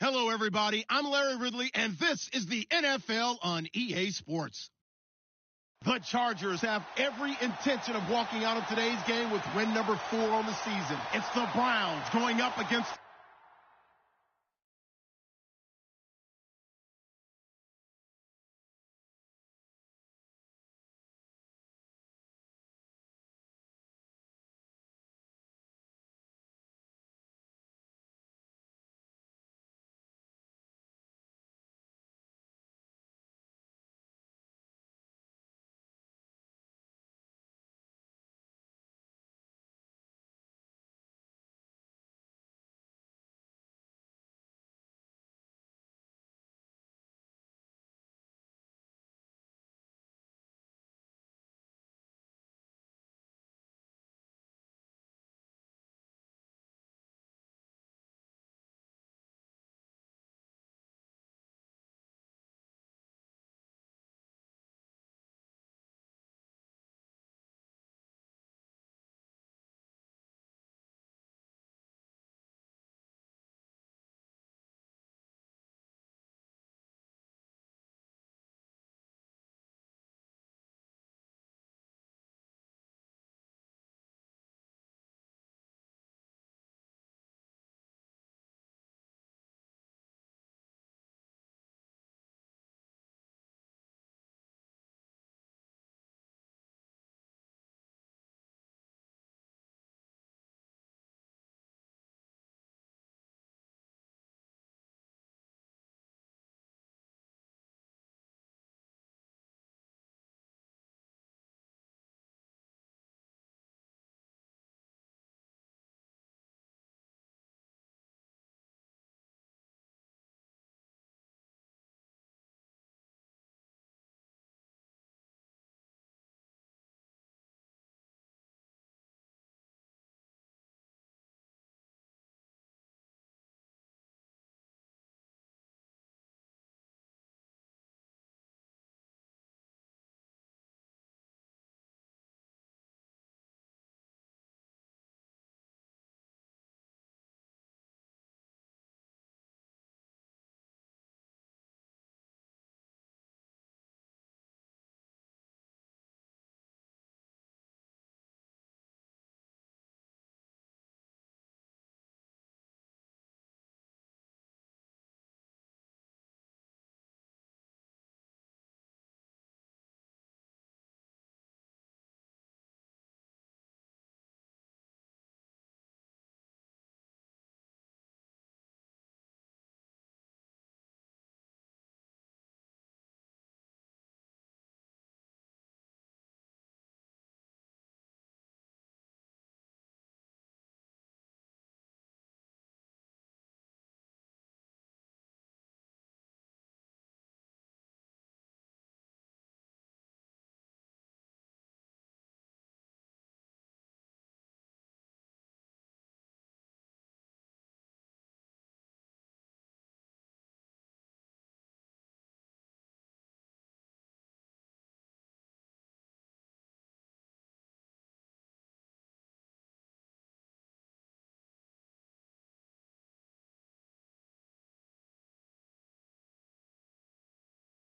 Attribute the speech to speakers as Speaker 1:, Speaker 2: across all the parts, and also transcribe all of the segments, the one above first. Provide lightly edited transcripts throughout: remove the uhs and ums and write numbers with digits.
Speaker 1: Hello, everybody. I'm Larry Ridley, and this is the NFL on EA Sports. The Chargers have every intention of walking out of today's game with win number 4 on the season. It's the Browns going up against...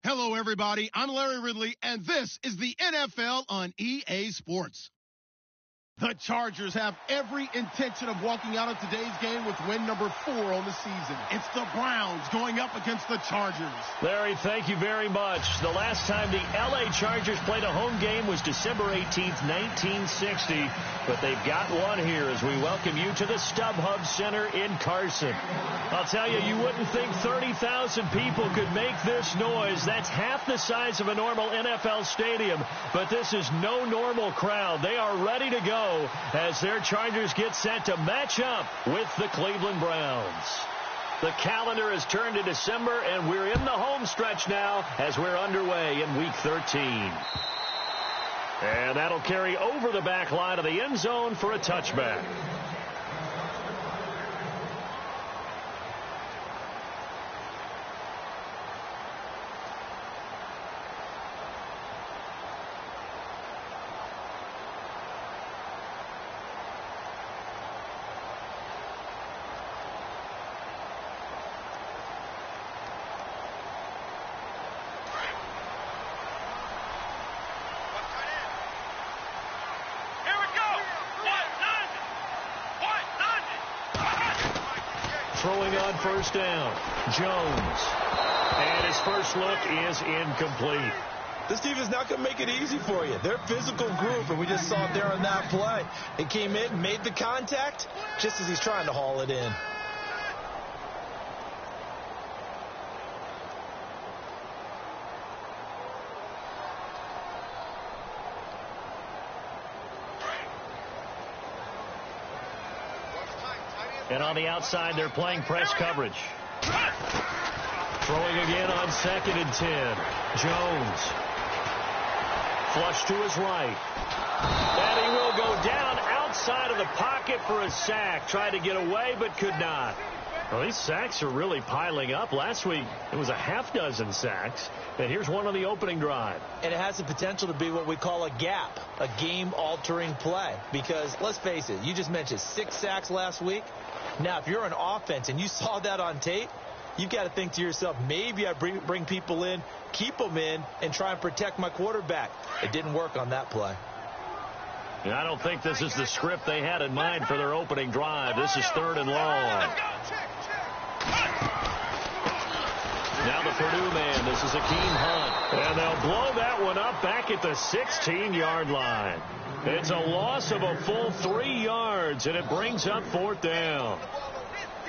Speaker 1: Hello, everybody. I'm Larry Ridley, and this is the NFL on EA Sports. The Chargers have every intention of walking out of today's game with win number 4 on the season. It's the Browns going up against the Chargers.
Speaker 2: Larry, thank you very much. The last time the L.A. Chargers played a home game was December 18th, 1960. But they've got one here as we welcome you to the StubHub Center in Carson. I'll tell you, you wouldn't think 30,000 people could make this noise. That's half the size of a normal NFL stadium. But this is no normal crowd. They are ready to go as their Chargers get set to match up with the Cleveland Browns. The calendar has turned to December, and we're in the home stretch now as we're underway in Week 13. And that'll carry over the back line of the end zone for a touchback. throwing on first down. Jones. And his first look is incomplete.
Speaker 3: This team is not going to make it easy for you. They're a physical group, and we just saw it there on that play. It came in, made the contact, just as he's trying to haul it in.
Speaker 2: And on the outside, they're playing press coverage. Throwing again on 2nd and 10. Jones. Flush to his right. And he will go down outside of the pocket for a sack. Tried to get away, but could not. Well, these sacks are really piling up. Last week, it was a half-dozen sacks. And here's one on the opening drive.
Speaker 3: And it has the potential to be what we call a gap, a game-altering play. Because, let's face it, you just mentioned 6 sacks last week. Now, if you're an offense and you saw that on tape, you've got to think to yourself, maybe I bring people in, keep them in, and try and protect my quarterback. It didn't work on that play.
Speaker 2: Yeah, I don't think this is the script they had in mind for their opening drive. This is 3rd and long. Now the Purdue man. This is Akeem Hunt. And they'll blow that one up back at the 16-yard line. It's a loss of a full 3 yards, and it brings up 4th down.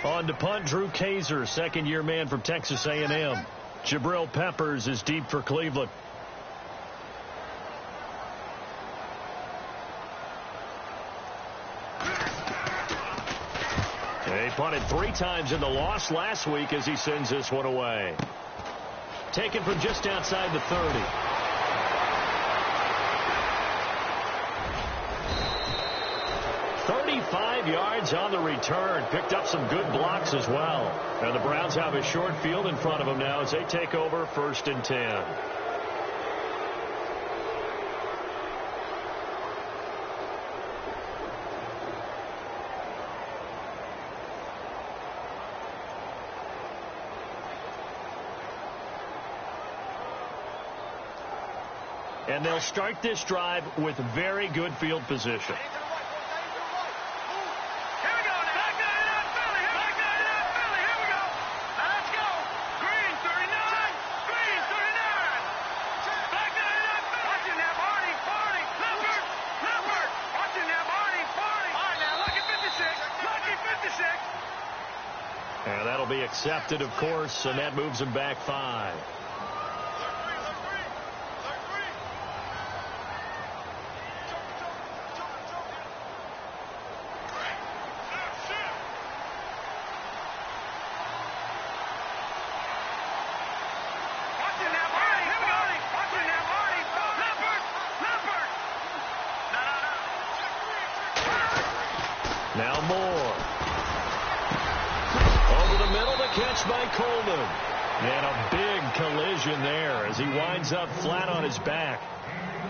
Speaker 2: On to punt, Drew Kaiser, second-year man from Texas A&M. Jabril Peppers is deep for Cleveland. He punted 3 times in the loss last week as he sends this one away. Taken from just outside the 30. Yards on the return. Picked up some good blocks as well. And the Browns have a short field in front of them now as they take over 1st and 10. And they'll start this drive with very good field position. And that'll be accepted, of course, and that moves him back 5. Now Moore. Over the middle, the catch by Coleman. And a big collision there as he winds up flat on his back.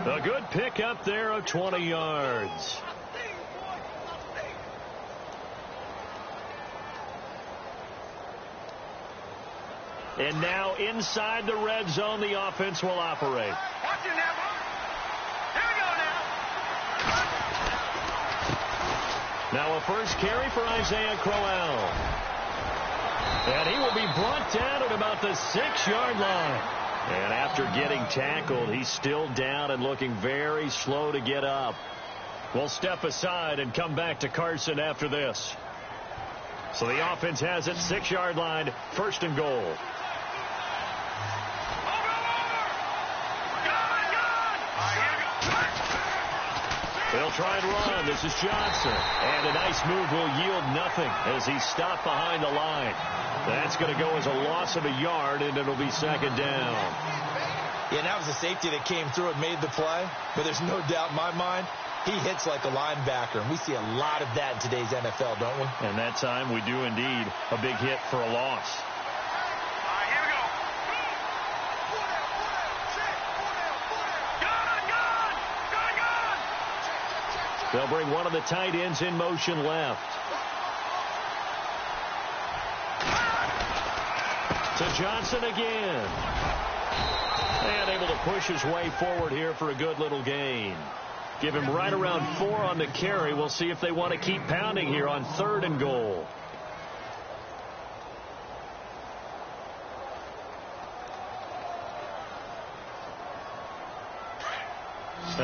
Speaker 2: A good pickup there of 20 yards. And now inside the red zone, the offense will operate. Now a first carry for Isaiah Crowell. And he will be brought down at about the 6-yard line. And after getting tackled, he's still down and looking very slow to get up. We'll step aside and come back to Carson after this. So the offense has it, 6-yard line, 1st and goal. They'll try and run. This is Johnson. And a nice move will yield nothing as he's stopped behind the line. That's going to go as a loss of a yard, and it'll be 2nd down.
Speaker 3: Yeah, and that was a safety that came through and made the play. But there's no doubt in my mind, he hits like a linebacker. And we see a lot of that in today's NFL, don't we?
Speaker 2: And that time we do indeed. A big hit for a loss. They'll bring one of the tight ends in motion left. To Johnson again. And able to push his way forward here for a good little gain. Give him right around 4 on the carry. We'll see if they want to keep pounding here on 3rd and goal.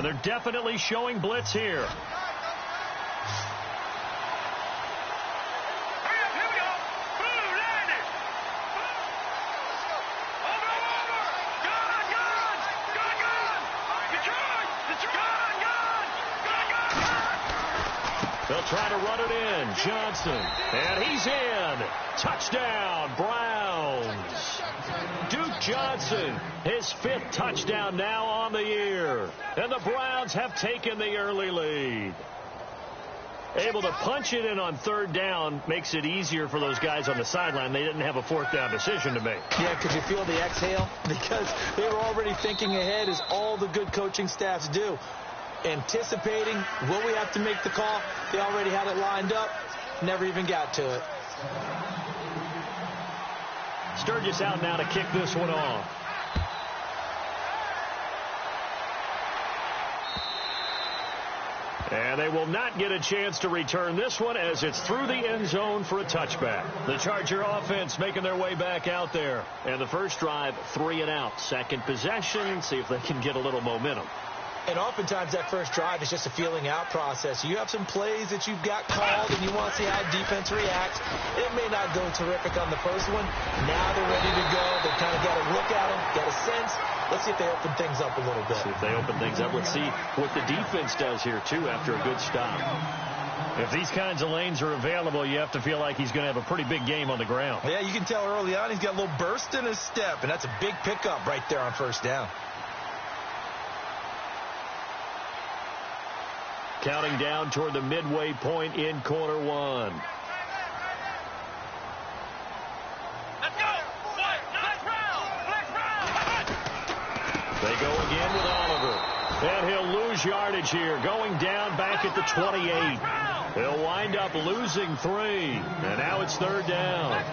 Speaker 2: And they're definitely showing blitz here. They'll try to run it in. Johnson. And he's in. Touchdown, Browns. Duke Johnson, his 5th touchdown now on the year. And the Browns have taken the early lead. Able to punch it in on 3rd down makes it easier for those guys on the sideline. They didn't have a 4th down decision to make.
Speaker 3: Yeah, could you feel the exhale? Because they were already thinking ahead, as all the good coaching staffs do. Anticipating, will we have to make the call? They already had it lined up. Never even got to it.
Speaker 2: Sturgis out now to kick this one off. And they will not get a chance to return this one, as it's through the end zone for a touchback. The Charger offense making their way back out there. And the first drive, 3 and out. Second possession, see if they can get a little momentum.
Speaker 3: And oftentimes that first drive is just a feeling out process. You have some plays that you've got called and you want to see how defense reacts. It may not go terrific on the first one. Now they're ready to go. They've kind of got a look at them, got a sense. Let's see if they open things up a little bit.
Speaker 2: See if they open things up. Let's see what the defense does here, too, after a good stop. If these kinds of lanes are available, you have to feel like he's going to have a pretty big game on the ground.
Speaker 3: Yeah, you can tell early on he's got a little burst in his step, and that's a big pickup right there on first down.
Speaker 2: Counting down toward the midway point in quarter 1.
Speaker 4: Let's go! Flex round!
Speaker 2: They go again with Oliver. And he'll lose yardage here, going down back at the 28. He'll wind up losing 3. And now it's 3rd down.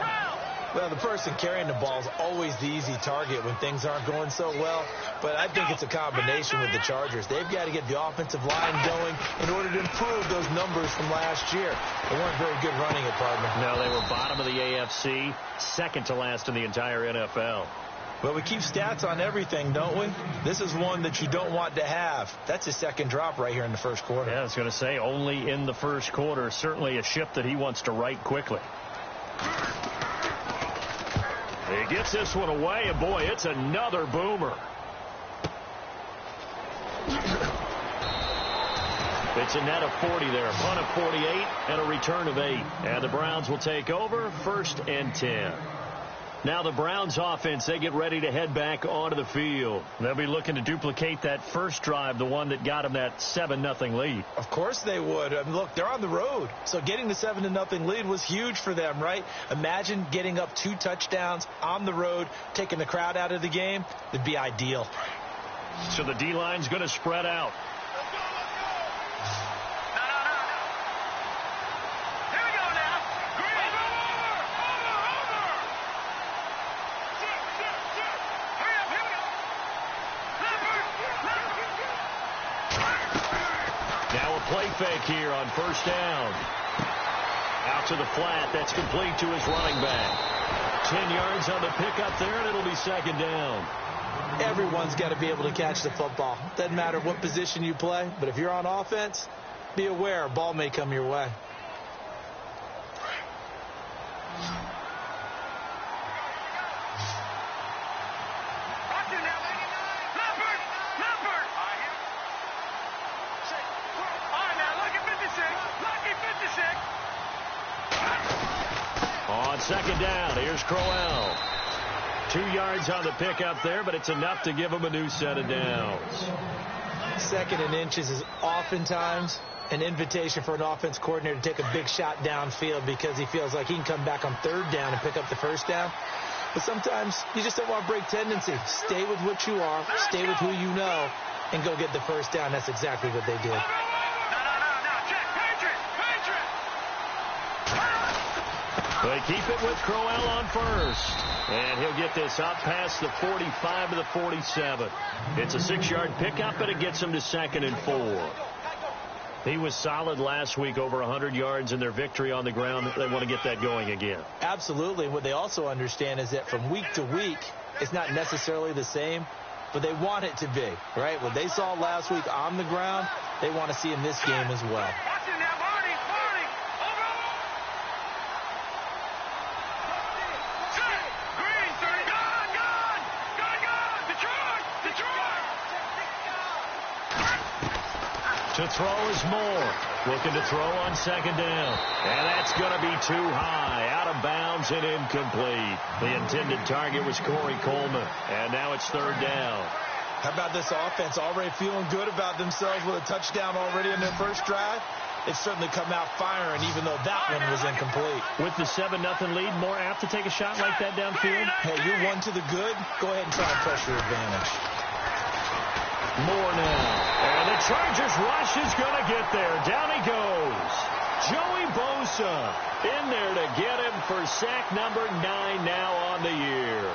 Speaker 3: Well, the person carrying the ball is always the easy target when things aren't going so well. But I think it's a combination with the Chargers. They've got to get the offensive line going in order to improve those numbers from last year. They weren't very good running it, partner.
Speaker 2: No, they were bottom of the AFC, second to last in the entire NFL.
Speaker 3: But we keep stats on everything, don't we? This is one that you don't want to have. That's his 2nd drop right here in the first quarter.
Speaker 2: Yeah, I was going to say, only in the first quarter. Certainly a ship that he wants to right quickly. He gets this one away, and boy, it's another boomer. It's a net of 40 there, a punt of 48, and a return of 8. And the Browns will take over, 1st and 10. Now the Browns offense, they get ready to head back onto the field. They'll be looking to duplicate that first drive, the one that got them that 7-0 lead.
Speaker 3: Of course they would. I mean, look, they're on the road. So getting the 7-0 lead was huge for them, right? Imagine getting up 2 touchdowns on the road, taking the crowd out of the game. It'd be ideal.
Speaker 2: So the D-line's going to spread out. Play fake here on first down. Out to the flat. That's complete to his running back. 10 yards on the pickup there, and it'll be 2nd down.
Speaker 3: Everyone's got to be able to catch the football. Doesn't matter what position you play, but if you're on offense, be aware a ball may come your way.
Speaker 2: On 2nd down, here's Crowell. 2 yards on the pickup there, but it's enough to give him a new set of downs.
Speaker 3: 2nd and inches is oftentimes an invitation for an offense coordinator to take a big shot downfield because he feels like he can come back on 3rd down and pick up the first down. But sometimes you just don't want to break tendency. Stay with what you are, stay with who you know, and go get the first down. That's exactly what they did.
Speaker 2: They keep it with Crowell on first. And he'll get this up past the 45 to the 47. It's a 6-yard pickup, and it gets him to 2nd and 4. He was solid last week, over 100 yards in their victory on the ground. They want to get that going again.
Speaker 3: Absolutely. What they also understand is that from week to week, it's not necessarily the same. but they want it to be, right? What they saw last week on the ground, they want to see in this game as well.
Speaker 2: To throw is Moore. Looking to throw on second down. And that's going to be too high. Out of bounds and incomplete. The intended target was Corey Coleman. And now it's third down.
Speaker 3: How about this offense already feeling good about themselves with a touchdown already in their first drive? They've certainly come out firing, even though that one was incomplete.
Speaker 2: With the 7-0 lead, more apt to take a shot like that downfield?
Speaker 3: Hey, you're one to the good. Go ahead and try and press your advantage.
Speaker 2: More now. And the Chargers rush is going to get there. Down he goes. Joey Bosa in there to get him for sack number 9 now on the year.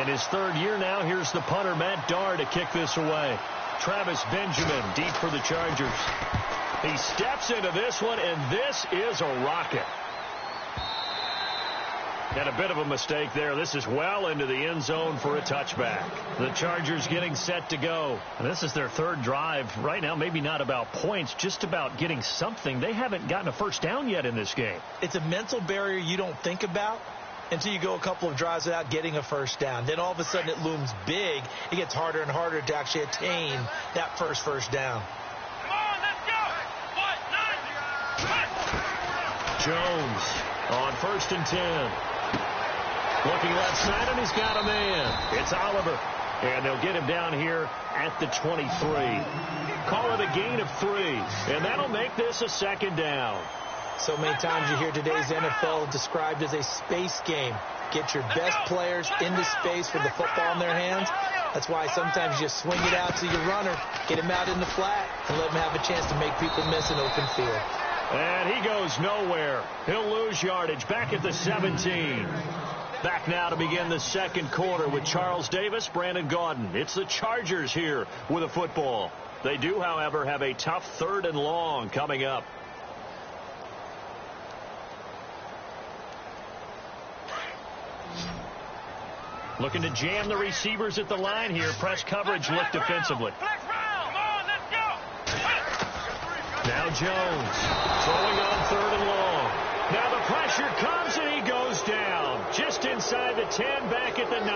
Speaker 2: In his third year now, here's the punter, Matt Darr, to kick this away. Travis Benjamin deep for the Chargers. He steps into this one, and this is a rocket. And a bit of a mistake there. This is well into the end zone for a touchback. The Chargers getting set to go. And this is their third drive. Right now, maybe not about points, just about getting something. They haven't gotten a first down yet in this game.
Speaker 3: It's a mental barrier you don't think about until you go a couple of drives without getting a first down. Then all of a sudden it looms big. It gets harder and harder to actually attain that first down.
Speaker 4: Come on, let's go.
Speaker 2: Jones on 1st and 10. Looking left side, and he's got a man. It's Oliver. And they'll get him down here at the 23. Call it a gain of 3. And that'll make this a second down.
Speaker 3: So many times you hear today's NFL described as a space game. Get your best players into space with the football in their hands. That's why sometimes you just swing it out to your runner, get him out in the flat, and let him have a chance to make people miss an open field.
Speaker 2: And he goes nowhere. He'll lose yardage back at the 17. Back now to begin the second quarter with Charles Davis, Brandon Gaudin. It's the Chargers here with a football. They do, however, have a tough 3rd and long coming up. Looking to jam the receivers at the line here. Press coverage look defensively. Now Jones throwing on 3rd and long. Now the pressure comes and he goes down. Just inside the 10, back at the 9.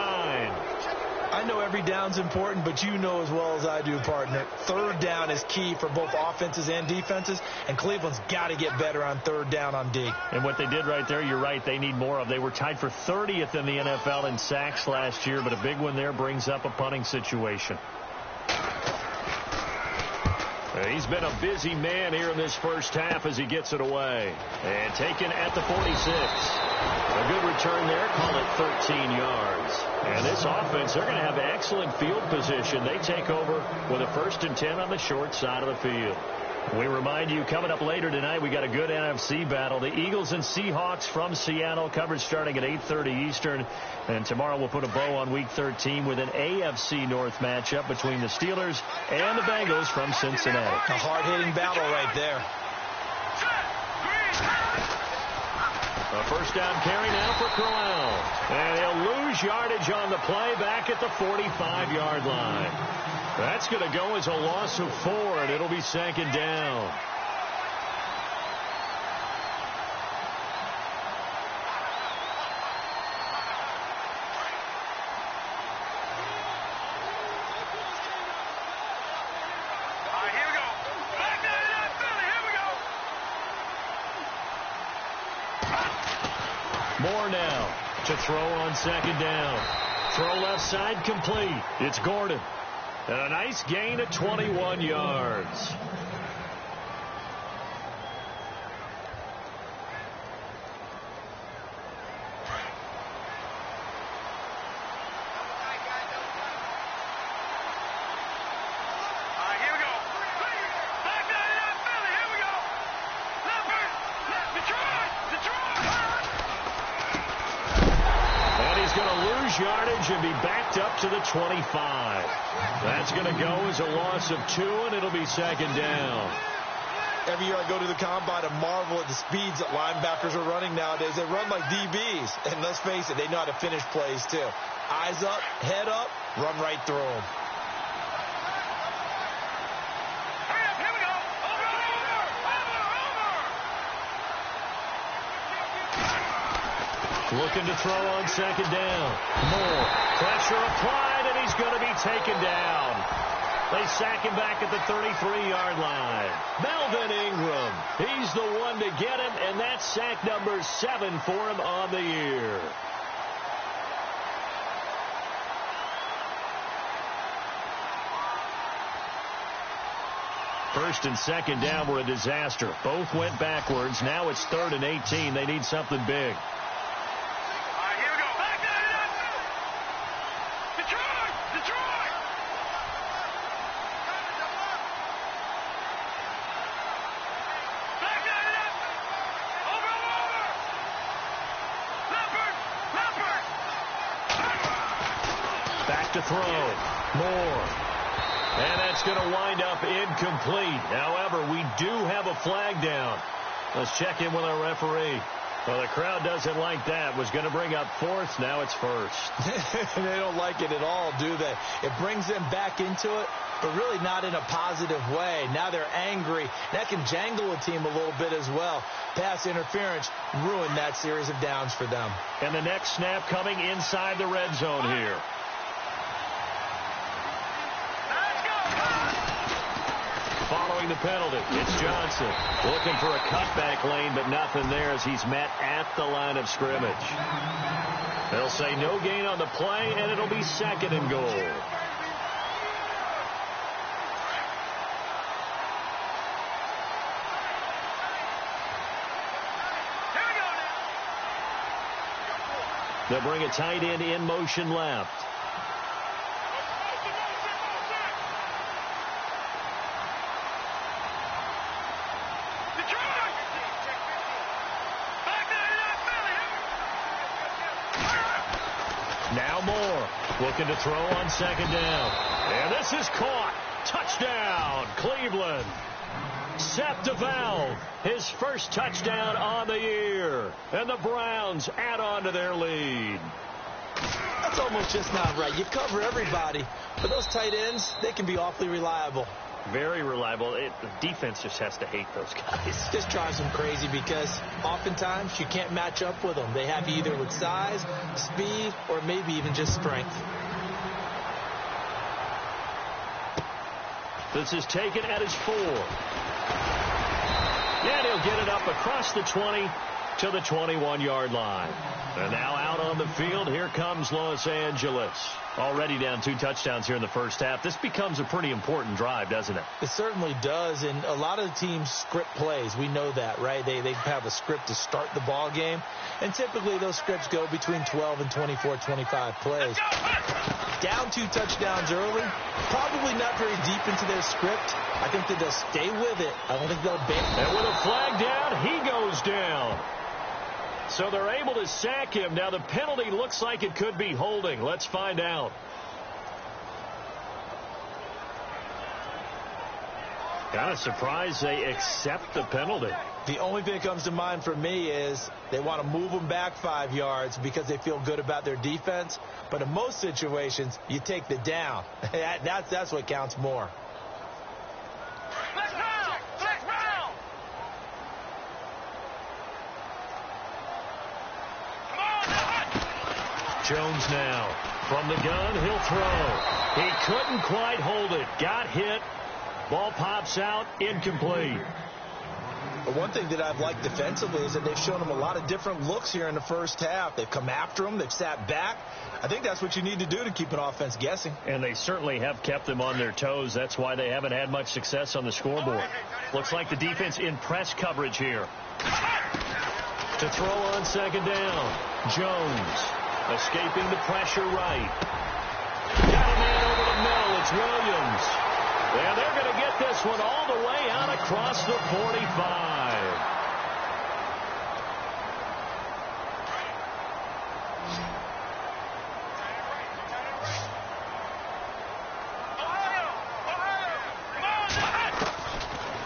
Speaker 3: I know every down's important, but you know as well as I do, partner, 3rd down is key for both offenses and defenses, and Cleveland's got to get better on 3rd down on D.
Speaker 2: And what they did right there, you're right, they need more of. They were tied for 30th in the NFL in sacks last year, but a big one there brings up a punting situation. He's been a busy man here in this first half as he gets it away. And taken at the 46. A good return there. Call it 13 yards. And this offense, they're going to have excellent field position. They take over with a 1st and 10 on the short side of the field. We remind you, coming up later tonight, we got a good NFC battle. The Eagles and Seahawks from Seattle, coverage starting at 8:30 Eastern. And tomorrow we'll put a bow on Week 13 with an AFC North matchup between the Steelers and the Bengals from Cincinnati.
Speaker 3: A hard-hitting battle right there.
Speaker 2: A first down carry now for Crowell. And he'll lose yardage on the play back at the 45-yard line. That's going to go as a loss of 4, and it'll be 2nd down. Moore now to throw on 2nd down. Throw left side complete. It's Gordon. And a nice gain of 21 yards. Yardage and be backed up to the 25. That's going to go as a loss of 2, and it'll be 2nd down.
Speaker 3: Every year I go to the combine and marvel at the speeds that linebackers are running nowadays. They run like DBs, and let's face it, they know how to finish plays too. Eyes up, head up, run right through them.
Speaker 2: Looking to throw on second down. More. Pressure applied, and he's going to be taken down. They sack him back at the 33-yard line. Melvin Ingram, he's the one to get him, and that's sack number 7 for him on the year. First and second down were a disaster. Both went backwards. Now it's 3rd and 18. They need something big. To throw. More. And that's going to wind up incomplete. However, we do have a flag down. Let's check in with our referee. Well, the crowd doesn't like that. Was going to bring up 4th. Now it's 1st.
Speaker 3: They don't like it at all, do they? It brings them back into it, but really not in a positive way. Now they're angry. That can jangle a team a little bit as well. Pass interference ruined that series of downs for them.
Speaker 2: And the next snap coming inside the red zone here. Following the penalty, it's Johnson looking for a cutback lane, but nothing there as he's met at the line of scrimmage. They'll say no gain on the play, and it'll be 2nd and goal. They'll bring a tight end in motion left. Now Moore looking to throw on second down. And this is caught. Touchdown, Cleveland. Seth DeValve, his first touchdown on the year. And the Browns add on to their lead.
Speaker 3: That's almost just not right. You cover everybody, but those tight ends, they can be awfully reliable.
Speaker 2: Very reliable. The defense just has to hate those guys.
Speaker 3: Just drives them crazy because oftentimes you can't match up with them. They have you either with size, speed, or maybe even just strength.
Speaker 2: This is taken at his 4. And he'll get it up across the 20 to the 21-yard line. And now out on the field, here comes Los Angeles. Already down 2 touchdowns here in the first half. This becomes a pretty important drive, doesn't it?
Speaker 3: It certainly does, and a lot of the teams script plays. We know that, right? They have a script to start the ball game, and typically those scripts go between 12 and 24, 25 plays. Down 2 touchdowns early, probably not very deep into their script. I think that they'll stay with it. I don't think they'll bend.
Speaker 2: And with a flag down, he goes down. So they're able to sack him. Now the penalty looks like it could be holding. Let's find out. Kind of surprised they accept the penalty.
Speaker 3: The only thing that comes to mind for me is they want to move them back 5 yards because they feel good about their defense. But in most situations, you take the down. That's what counts more.
Speaker 2: Jones now from the gun. He'll throw. He couldn't quite hold it. Got hit. Ball pops out. Incomplete.
Speaker 3: But one thing that I've liked defensively is that they've shown him a lot of different looks here in the first half. They've come after him. They've sat back. I think that's what you need to do to keep an offense guessing.
Speaker 2: And they certainly have kept them on their toes. That's why they haven't had much success on the scoreboard. Looks like the defense in press coverage here. To throw on second down. Jones escaping the pressure right. Got a man over the middle. It's Williams. And they're going to get this one all the way out across the 45.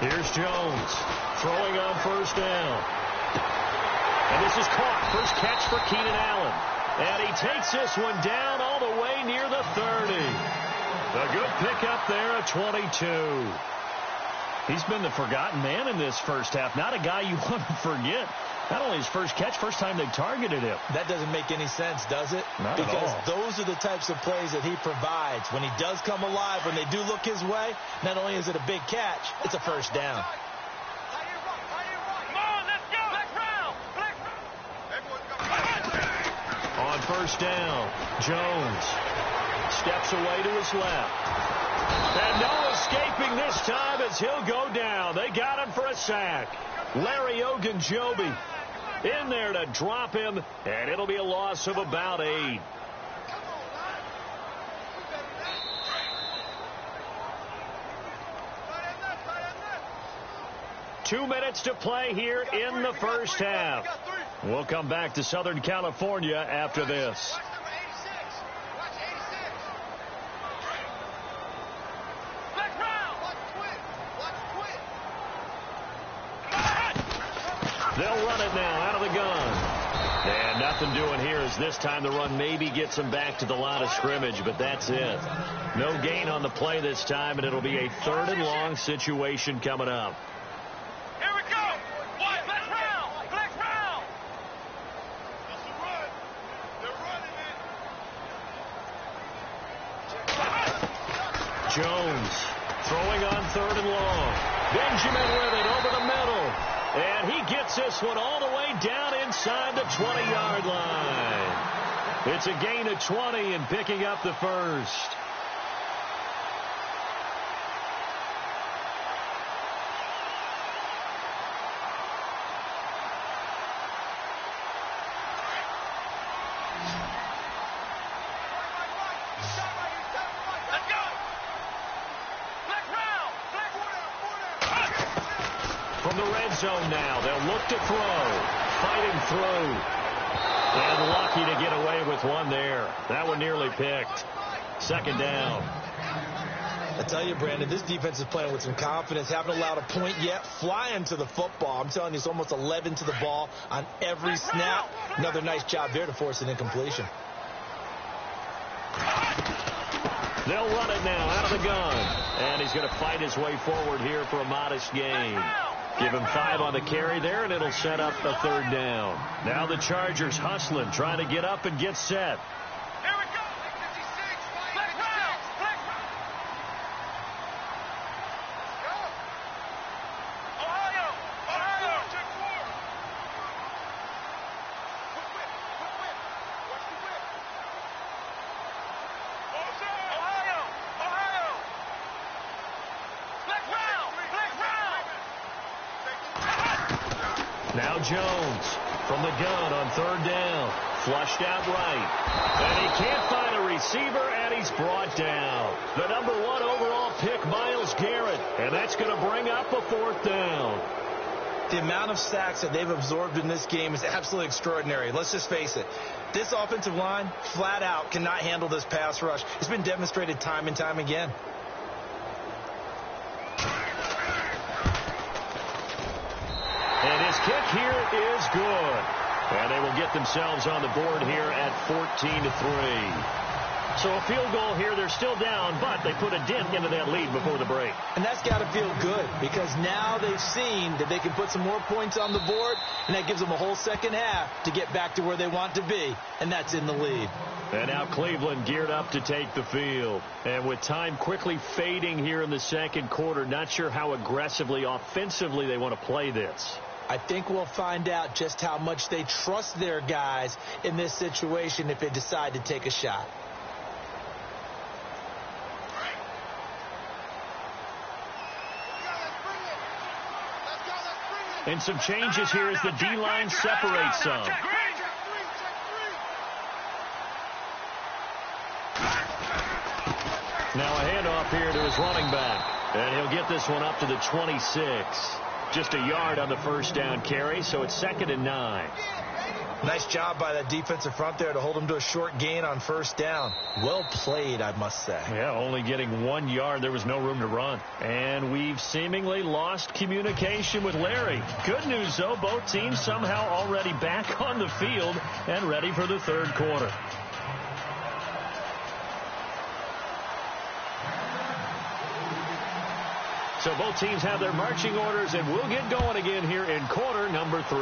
Speaker 2: Here's Jones throwing on first down. And this is caught. First catch for Keenan Allen. And he takes this one down all the way near the 30. A good pickup there at 22. He's been the forgotten man in this first half. Not a guy you want to forget. Not only his first catch, first time they targeted him.
Speaker 3: That doesn't make any sense, does it?
Speaker 2: Not
Speaker 3: because
Speaker 2: at all.
Speaker 3: Those are the types of plays that he provides. When he does come alive, when they do look his way, not only is it a big catch, it's a first down.
Speaker 2: On first down, Jones steps away to his left. And no escaping this time as he'll go down. They got him for a sack. Larry Ogunjobi in there to drop him, and it'll be a loss of about 8. Two minutes to play here in the first half. We'll come back to Southern California after this. They'll run it now out of the gun. And nothing doing here as this time the run maybe gets them back to the line of scrimmage, but that's it. No gain on the play this time, and it'll be a 3rd and long situation coming up.
Speaker 4: Here we go. Flex round. Flex round. That's a run. They're running it.
Speaker 2: Jones throwing on 3rd and long. Benjamin with it over the middle. And he gets this one all the way down inside the 20-yard line. It's a gain of 20 and picking up the first. From the red zone now, they'll look to throw. Fighting through. And lucky to get away with one there. That one nearly picked. 2nd down.
Speaker 3: I tell you, Brandon, this defense is playing with some confidence. Haven't allowed a point yet. Flying to the football. I'm telling you, it's almost 11 to the ball on every snap. Another nice job there to force an incompletion.
Speaker 2: They'll run it now out of the gun. And he's going to fight his way forward here for a modest gain. Give him 5 on the carry there, and it'll set up a 3rd down. Now the Chargers hustling, trying to get up and get set.
Speaker 4: Here we go. 56. Flex round. Flex round. Go. Ohio. Ohio. Check 4. Quick whip. Quick whip. Watch the whip. Ohio. Ohio. Flex round. Flex round.
Speaker 2: Now Jones from the gun on 3rd down. Flushed out right. And he can't find a receiver, and he's brought down. The #1 overall pick, Myles Garrett. And that's going to bring up a 4th down.
Speaker 3: The amount of sacks that they've absorbed in this game is absolutely extraordinary. Let's just face it. This offensive line, flat out, cannot handle this pass rush. It's been demonstrated time and time again.
Speaker 2: And his kick here is good. And they will get themselves on the board here at 14-3. So a field goal here. They're still down, but they put a dent into that lead before the break.
Speaker 3: And that's got to feel good because now they've seen that they can put some more points on the board, and that gives them a whole second half to get back to where they want to be, and that's in the lead.
Speaker 2: And now Cleveland geared up to take the field. And with time quickly fading here in the 2nd quarter, not sure how aggressively, offensively they want to play this.
Speaker 3: I think we'll find out just how much they trust their guys in this situation if they decide to take a shot.
Speaker 2: And some changes here as the D-line separates some. Now a handoff here to his running back. And he'll get this one up to the 26. Just a yard on the first down carry, so it's 2nd and 9.
Speaker 3: Nice job by that defensive front there to hold him to a short gain on first down. Well played, I must say.
Speaker 2: Yeah, only getting 1 yard. There was no room to run. And we've seemingly lost communication with Larry. Good news, though, both teams somehow already back on the field and ready for the 3rd quarter. So both teams have their marching orders, and we'll get going again here in quarter number 3.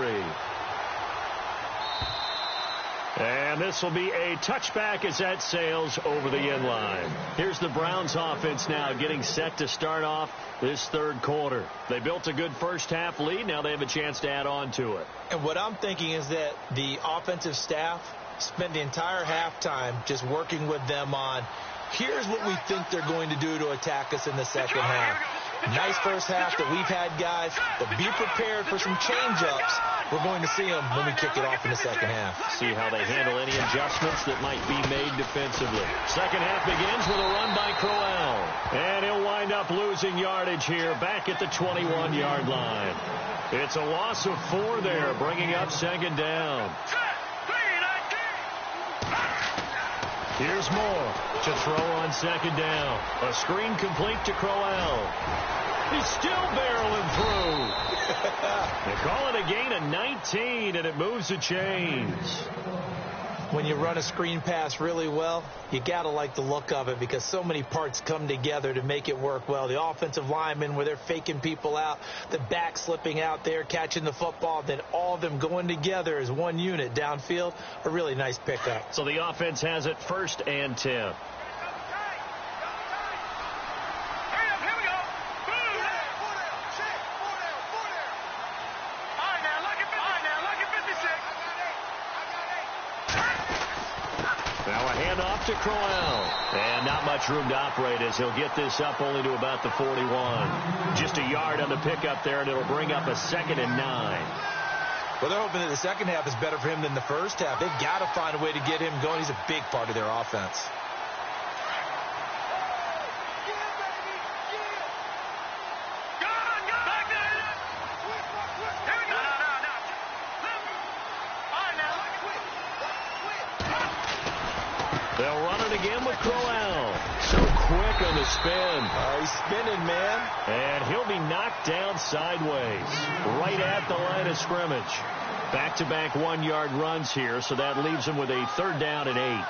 Speaker 2: And this will be a touchback as that sails over the end line. Here's the Browns offense now getting set to start off this third quarter. They built a good first half lead. Now they have a chance to add on to it.
Speaker 3: And what I'm thinking is that the offensive staff spent the entire halftime just working with them on, here's what we think they're going to do to attack us in the second half. Nice first half that we've had, guys, but be prepared for some change-ups. We're going to see them when we kick it off in the second half.
Speaker 2: See how they handle any adjustments that might be made defensively. Second half begins with a run by Crowell. And he'll wind up losing yardage here back at the 21-yard line. It's a loss of 4 there, bringing up second down. Here's Moore to throw on second down. A screen complete to Crowell. He's still barreling through. They call it a gain of 19, and it moves the chains.
Speaker 3: When you run a screen pass really well, you got to like the look of it because so many parts come together to make it work well. The offensive linemen, where they're faking people out, the back slipping out there, catching the football, then all of them going together as one unit downfield, a really nice pickup.
Speaker 2: So the offense has it 1st and 10. To Crowell. And not much room to operate as he'll get this up only to about the 41. Just a yard on the pickup there, and it'll bring up a 2nd and 9.
Speaker 3: Well, they're hoping that the second half is better for him than the first half. They've got to find a way to get him going. He's a big part of their offense.
Speaker 2: They'll run it again with Crowell. So quick on the spin.
Speaker 3: He's spinning, man.
Speaker 2: And he'll be knocked down sideways, right at the line of scrimmage. Back-to-back 1-yard runs here, so that leaves him with a 3rd down and 8.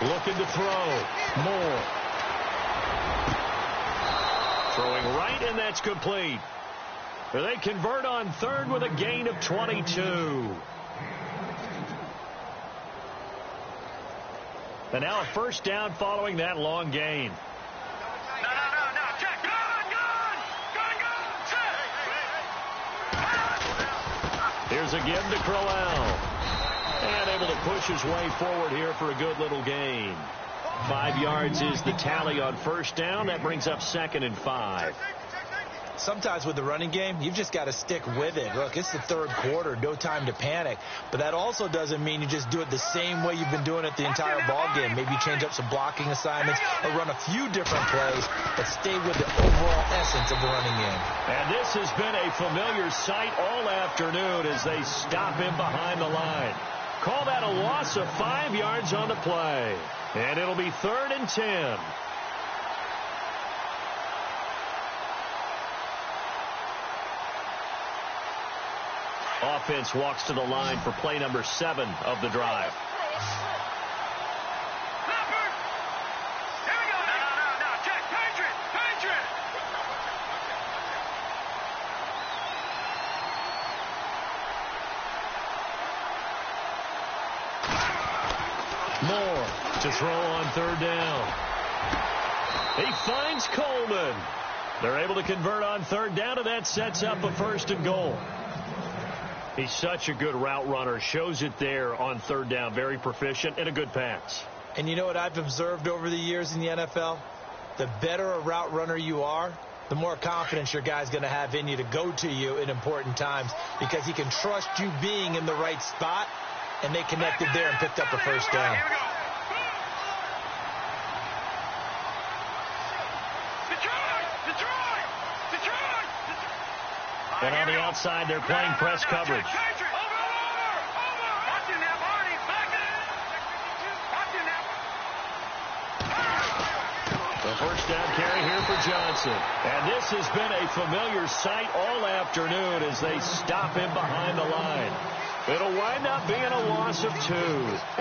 Speaker 2: Looking to throw. Moore. Throwing right, and that's complete. They convert on 3rd with a gain of 22. And now a 1st down following that long gain.
Speaker 4: No. Check. Gun.
Speaker 2: Here's again to Crowell. And able to push his way forward here for a good little gain. 5 yards is the tally on 1st down. That brings up 2nd and 5.
Speaker 3: Sometimes with the running game, you've just got to stick with it. Look, it's the third quarter, no time to panic. But that also doesn't mean you just do it the same way you've been doing it the entire ball game. Maybe change up some blocking assignments or run a few different plays, but stay with the overall essence of the running game.
Speaker 2: And this has been a familiar sight all afternoon as they stop him behind the line. Call that a loss of 5 yards on the play. And it'll be 3rd and 10. Offense walks to the line for play number 7 of the drive. Moore to throw on 3rd down. He finds Coleman. They're able to convert on 3rd down, and that sets up a 1st and goal. He's such a good route runner. Shows it there on 3rd down. Very proficient and a good pass.
Speaker 3: And you know what I've observed over the years in the NFL? The better a route runner you are, the more confidence your guy's going to have in you to go to you in important times because he can trust you being in the right spot, and they connected there and picked up a 1st down.
Speaker 2: And on the outside, they're playing press coverage. The first down carry here for Johnson. And this has been a familiar sight all afternoon as they stop him behind the line. It'll wind up being a loss of 2.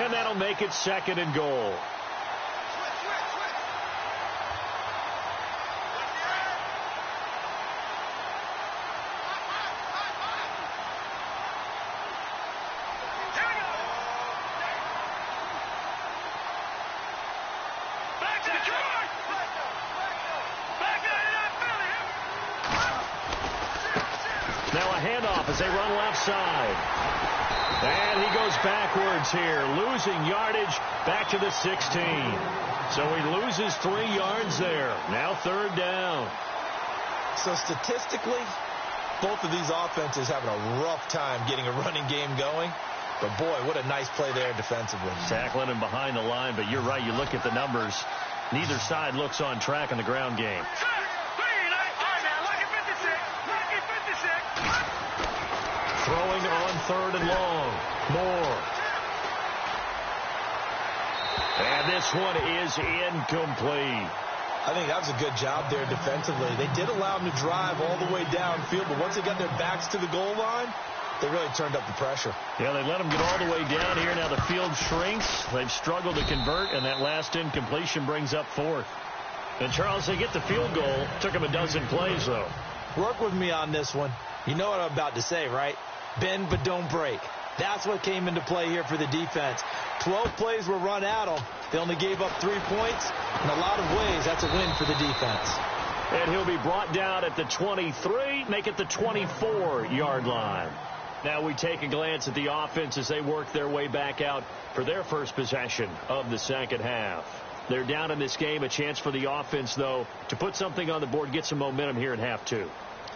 Speaker 2: And that'll make it 2nd and goal. Now a handoff as they run left side. And he goes backwards here, losing yardage back to the 16. So he loses 3 yards there. Now 3rd down.
Speaker 3: So statistically, both of these offenses having a rough time getting a running game going. But boy, what a nice play there defensively.
Speaker 2: Tackling him behind the line, but you're right. You look at the numbers. Neither side looks on track in the ground game. Throwing on 3rd and long. Moore. And this one is incomplete.
Speaker 3: I think that was a good job there defensively. They did allow them to drive all the way downfield, but once they got their backs to the goal line, they really turned up the pressure.
Speaker 2: Yeah, they let them get all the way down here. Now the field shrinks. They've struggled to convert, and that last incompletion brings up 4th. And, Charles, they get the field goal. Took them a dozen plays, though.
Speaker 3: Work with me on this one. You know what I'm about to say, right? Bend but don't break. That's what came into play here for the defense. 12 plays were run at them. They only gave up 3 points. In a lot of ways, that's a win for the defense.
Speaker 2: And he'll be brought down at the 23, make it the 24-yard line. Now we take a glance at the offense as they work their way back out for their first possession of the second half. They're down in this game. A chance for the offense, though, to put something on the board, get some momentum here in half 2.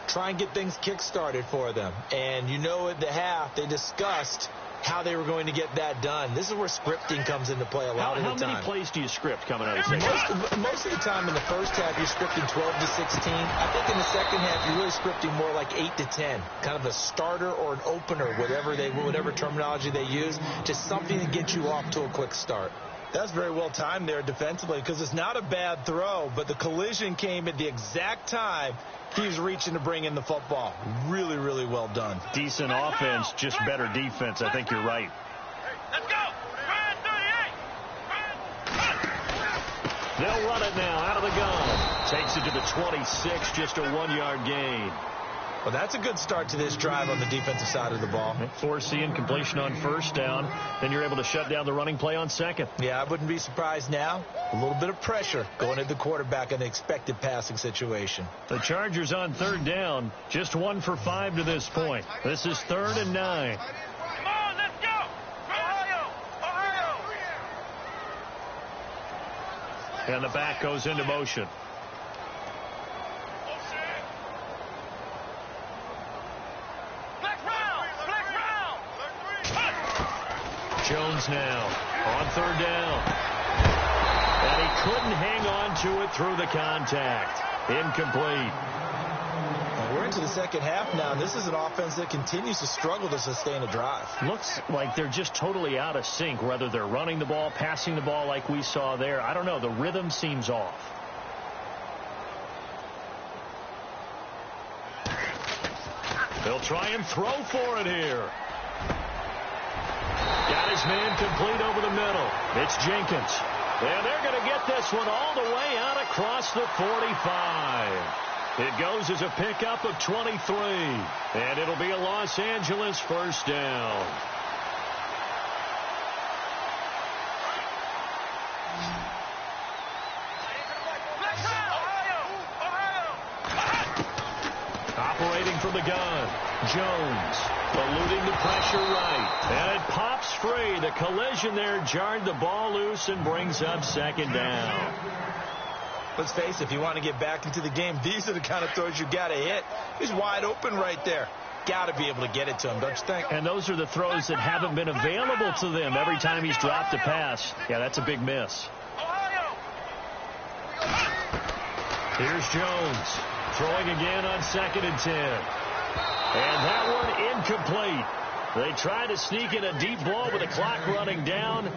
Speaker 3: Try and get things kick-started for them. And you know at the half, they discussed how they were going to get that done. This is where scripting comes into play a lot of the time.
Speaker 2: How many plays do you script coming out of the second half?
Speaker 3: Most of the time in the first half, you're scripting 12 to 16. I think in the second half, you're really scripting more like 8 to 10. Kind of a starter or an opener, whatever terminology they use. Just something to get you off to a quick start. That's very well timed there defensively because it's not a bad throw, but the collision came at the exact time he was reaching to bring in the football. Really, really well done.
Speaker 2: Decent offense, just better defense. I think you're right.
Speaker 4: Let's go.
Speaker 2: They'll run it now out of the gun. Takes it to the 26, just a 1-yard gain.
Speaker 3: Well, that's a good start to this drive on the defensive side of the ball.
Speaker 2: Force the incompletion on first down. Then you're able to shut down the running play on second.
Speaker 3: Yeah, I wouldn't be surprised now. A little bit of pressure going at the quarterback in the expected passing situation.
Speaker 2: The Chargers on 3rd down. Just 1 for 5 to this point. This is 3rd and 9.
Speaker 4: Come on, let's go. Ohio.
Speaker 2: And the back goes into motion. Jones now on 3rd down. And he couldn't hang on to it through the contact. Incomplete.
Speaker 3: Well, we're into the second half now. This is an offense that continues to struggle to sustain a drive.
Speaker 2: Looks like they're just totally out of sync, whether they're running the ball, passing the ball like we saw there. I don't know. The rhythm seems off. They'll try and throw for it here. Got his man complete over the middle. It's Jenkins. And they're going to get this one all the way out across the 45. It goes as a pickup of 23. And it'll be a Los Angeles first down. Operating from the gun, Jones eluding the pressure right, and it pops free. The collision there jarred the ball loose and brings up second down.
Speaker 3: Let's face it, if you want to get back into the game, these are the kind of throws you got to hit. He's wide open right there. Got to be able to get it to him, don't you think?
Speaker 2: And those are the throws that haven't been available to them every time he's dropped a pass. Yeah, that's a big miss. Here's Jones. Throwing again on 2nd and 10. And that one incomplete. They tried to sneak in a deep ball with the clock running down,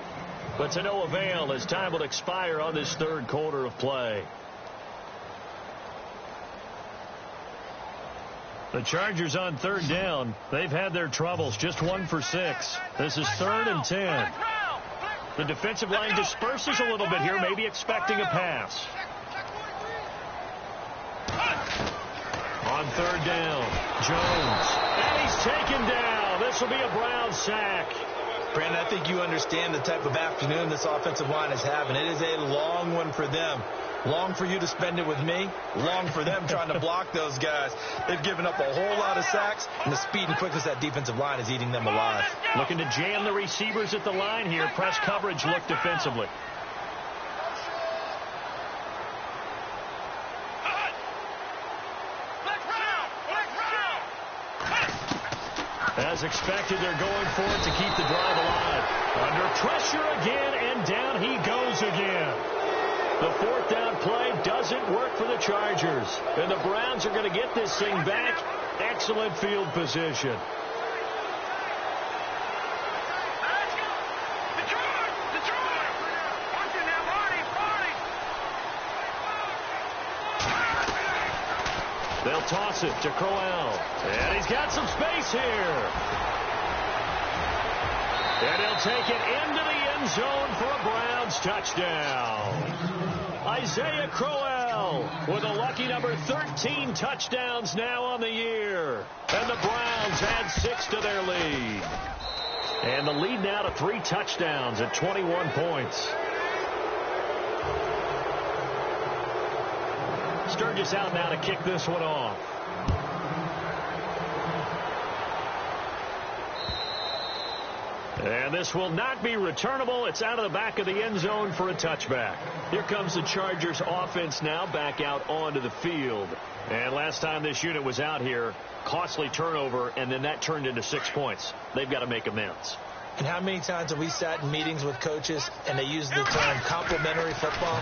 Speaker 2: but to no avail as time will expire on this third quarter of play. The Chargers on third down. They've had their troubles, just 1 for 6. This is 3rd and 10. The defensive line disperses a little bit here, maybe expecting a pass. On third down, Jones. And he's taken down. This will be a Brown sack.
Speaker 3: Brandon, I think you understand the type of afternoon this offensive line is having. It is a long one for them. Long for you to spend it with me. Long for them trying to block those guys. They've given up a whole lot of sacks, and the speed and quickness of that defensive line is eating them alive.
Speaker 2: Looking to jam the receivers at the line here. Press coverage look defensively. As expected, they're going for it to keep the drive alive. Under pressure again, and down he goes again. The 4th down play doesn't work for the Chargers. And the Browns are going to get this thing back. Excellent field position. They'll toss it to Crowell. And he's got some space here. And he'll take it into the end zone for a Browns touchdown. Isaiah Crowell with a lucky number 13 touchdowns now on the year. And the Browns add 6 to their lead. And the lead now to 3 touchdowns at 21 points. Sturgis out now to kick this one off. And this will not be returnable. It's out of the back of the end zone for a touchback. Here comes the Chargers offense now back out onto the field. And last time this unit was out here, costly turnover, and then that turned into 6 points. They've got to make amends.
Speaker 3: And how many times have we sat in meetings with coaches and they use the term complementary football?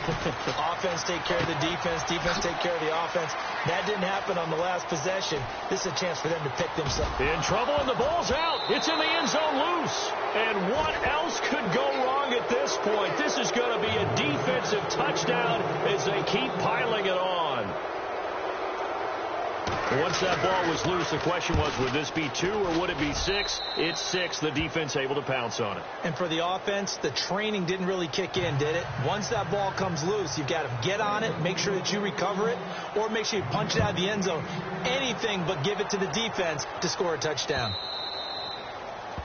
Speaker 3: Offense take care of the defense, defense take care of the offense. That didn't happen on the last possession. This is a chance for them to pick themselves.
Speaker 2: In trouble, and the ball's out. It's in the end zone loose. And what else could go wrong at this point? This is going to be a defensive touchdown as they keep piling it on. Once that ball was loose, the question was, would this be 2 or would it be 6? It's 6. The defense able to pounce on it.
Speaker 3: And for the offense, the training didn't really kick in, did it? Once that ball comes loose, you've got to get on it, make sure that you recover it, or make sure you punch it out of the end zone. Anything but give it to the defense to score a touchdown.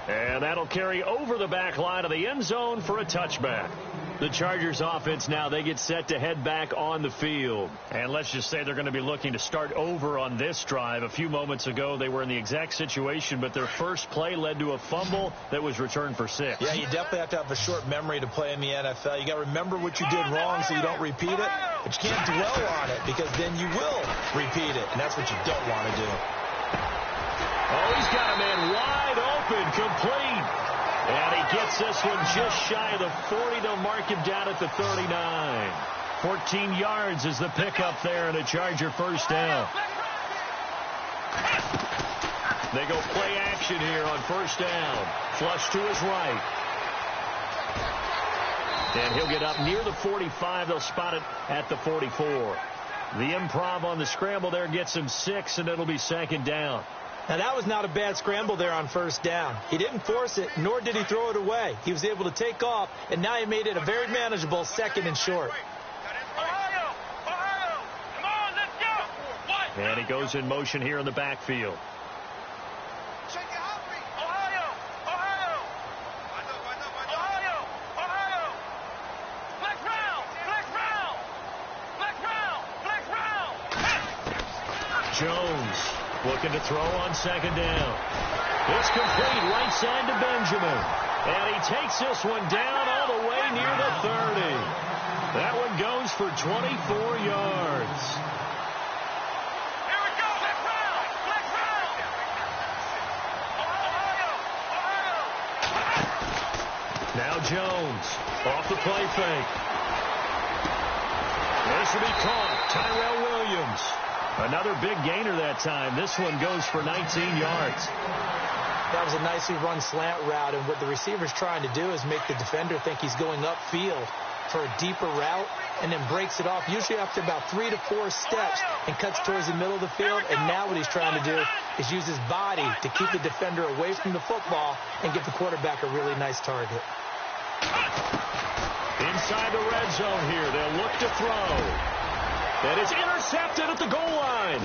Speaker 2: And that'll carry over the back line of the end zone for a touchback. The Chargers offense now, they get set to head back on the field. And let's just say they're going to be looking to start over on this drive. A few moments ago, they were in the exact situation, but their first play led to a fumble that was returned for 6.
Speaker 3: Yeah, you definitely have to have a short memory to play in the NFL. You got to remember what you did wrong so you don't repeat it, but you can't dwell on it because then you will repeat it, and that's what you don't want to do.
Speaker 2: Oh, he's got a man wide open, complete. And he gets this one just shy of the 40. They'll mark him down at the 39. 14 yards is the pickup there and a Charger first down. They go play action here on first down. Flush to his right. And he'll get up near the 45. They'll spot it at the 44. The improv on the scramble there gets him 6, and it'll be second down.
Speaker 3: Now, that was not a bad scramble there on first down. He didn't force it, nor did he throw it away. He was able to take off, and now he made it a very manageable 2nd and short.
Speaker 2: And he goes in motion here in the backfield. Jones looking to throw on second down. It's complete right side to Benjamin. And he takes this one down all the way near the 30. That one goes for 24 yards.
Speaker 4: Here we go. Black round. Ohio.
Speaker 2: Now Jones off the play fake. This will be caught. Tyrell Williams. Another big gainer that time. This one goes for 19 yards.
Speaker 3: That was a nicely run slant route, and what the receiver's trying to do is make the defender think he's going upfield for a deeper route, and then breaks it off, usually after about 3 to 4 steps, and cuts towards the middle of the field. And now what he's trying to do is use his body to keep the defender away from the football and give the quarterback a really nice target.
Speaker 2: Inside the red zone here, they'll look to throw. And it's intercepted at the goal line.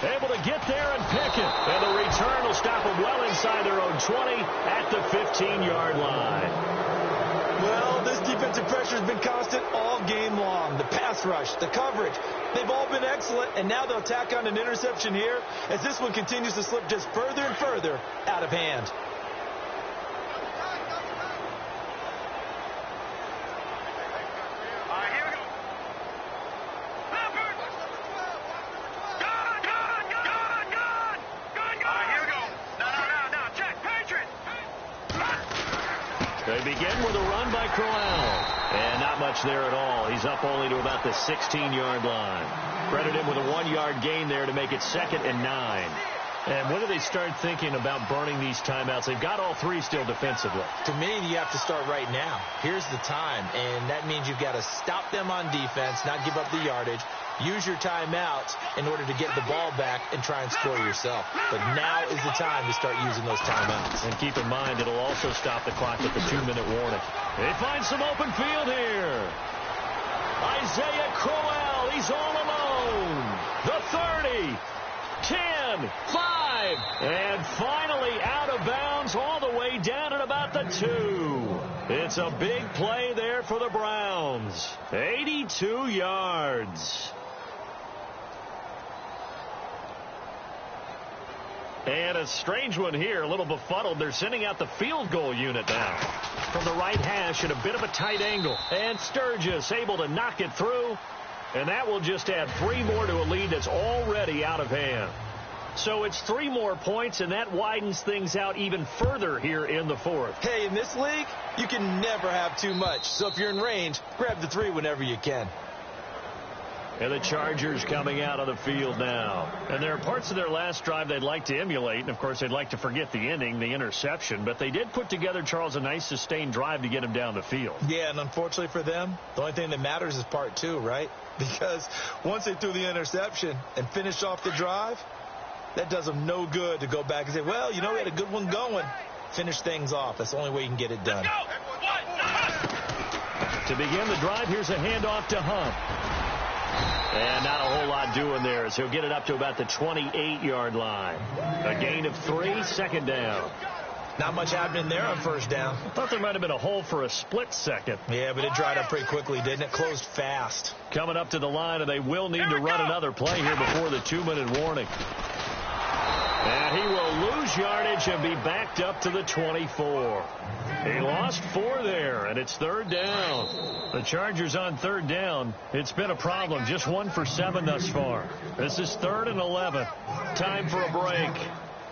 Speaker 2: Able to get there and pick it. And the return will stop them well inside their own 20 at the 15-yard line.
Speaker 3: Well, this defensive pressure has been constant all game long. The pass rush, the coverage, they've all been excellent, and now they'll tack on an interception here as this one continues to slip just further and further out of hand.
Speaker 2: They begin with a run by Crowell. And not much there at all. He's up only to about the 16-yard line. Credit him with a 1-yard gain there to make it 2nd and 9. And when do they start thinking about burning these timeouts? They've got all 3 still defensively.
Speaker 3: To me, you have to start right now. Here's the time, and that means you've got to stop them on defense, not give up the yardage, use your timeouts in order to get the ball back and try and score yourself. But now is the time to start using those timeouts.
Speaker 2: And keep in mind, it'll also stop the clock at the 2-minute warning. They find some open field here. Isaiah Crowell, he's all alone. The 30. 10, 5, and finally out of bounds all the way down at about the 2. It's a big play there for the Browns. 82 yards. And a strange one here, a little befuddled. They're sending out the field goal unit now. From the right hash at a bit of a tight angle. And Sturgis able to knock it through. And that will just add 3 more to a lead that's already out of hand. So it's 3 more points, and that widens things out even further here in the 4th.
Speaker 3: Hey, in this league, you can never have too much. So if you're in range, grab the 3 whenever you can.
Speaker 2: And the Chargers coming out of the field now. And there are parts of their last drive they'd like to emulate. And, of course, they'd like to forget the ending, the interception. But they did put together, Charles, a nice sustained drive to get him down the field.
Speaker 3: Yeah, and unfortunately for them, the only thing that matters is part 2, right? Because once they threw the interception and finished off the drive, that does them no good to go back and say, well, you know, we had a good one going. Finish things off. That's the only way you can get it done.
Speaker 2: To begin the drive, here's a handoff to Hunt. And not a whole lot doing there as he'll get it up to about the 28-yard line. A gain of 3, 2nd down.
Speaker 3: Not much happening there on 1st down.
Speaker 2: I thought there might have been a hole for a split second.
Speaker 3: Yeah, but it dried up pretty quickly, didn't it? Closed fast.
Speaker 2: Coming up to the line, and they will need to run another play here before the 2-minute warning. And he will lose yardage and be backed up to the 24. He lost 4 there, and it's 3rd down. The Chargers on 3rd down. It's been a problem. Just 1 for 7 thus far. This is 3rd and 11. Time for a break.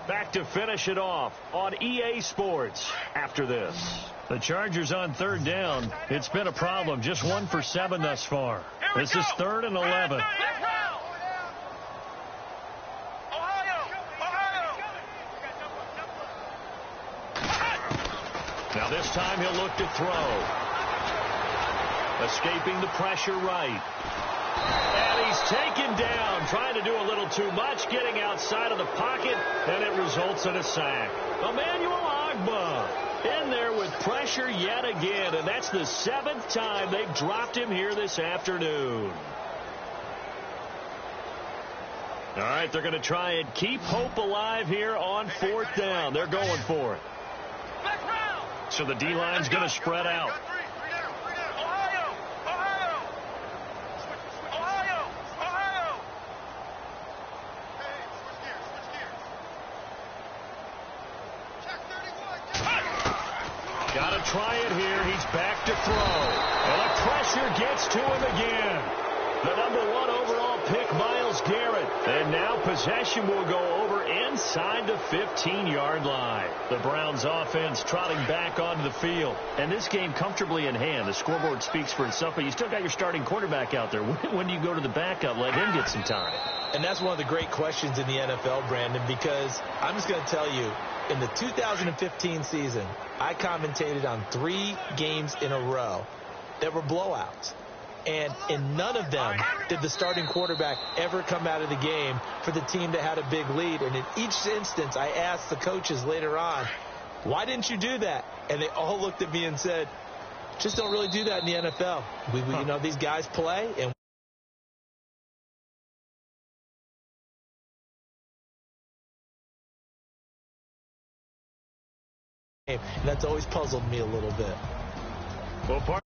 Speaker 2: Back to finish it off on EA Sports after this. The Chargers on 3rd down. It's been a problem. Just 1 for 7 thus far. This is 3rd and 11. Now this time he'll look to throw. Escaping the pressure right. And he's taken down, trying to do a little too much, getting outside of the pocket, and it results in a sack. Emmanuel Ogbah in there with pressure yet again, and that's the 7th time they've dropped him here this afternoon. All right, they're going to try and keep hope alive here on 4th down. They're going for it. So the D-line's going to spread out. Got to try it here. He's back to throw. And the pressure gets to him again. The number 1 overall pick, Myles Garrett. And now possession will go over inside the 15-yard line. The Browns offense trotting back onto the field. And this game comfortably in hand. The scoreboard speaks for itself, but you still got your starting quarterback out there. When do you go to the backup? Let him get some time.
Speaker 3: And that's one of the great questions in the NFL, Brandon, because I'm just going to tell you, in the 2015 season, I commentated on 3 games in a row that were blowouts. And in none of them did the starting quarterback ever come out of the game for the team that had a big lead. And in each instance, I asked the coaches later on, why didn't you do that? And they all looked at me and said, just don't really do that in the NFL. You know, these guys play, and that's always puzzled me a little bit.
Speaker 2: Well,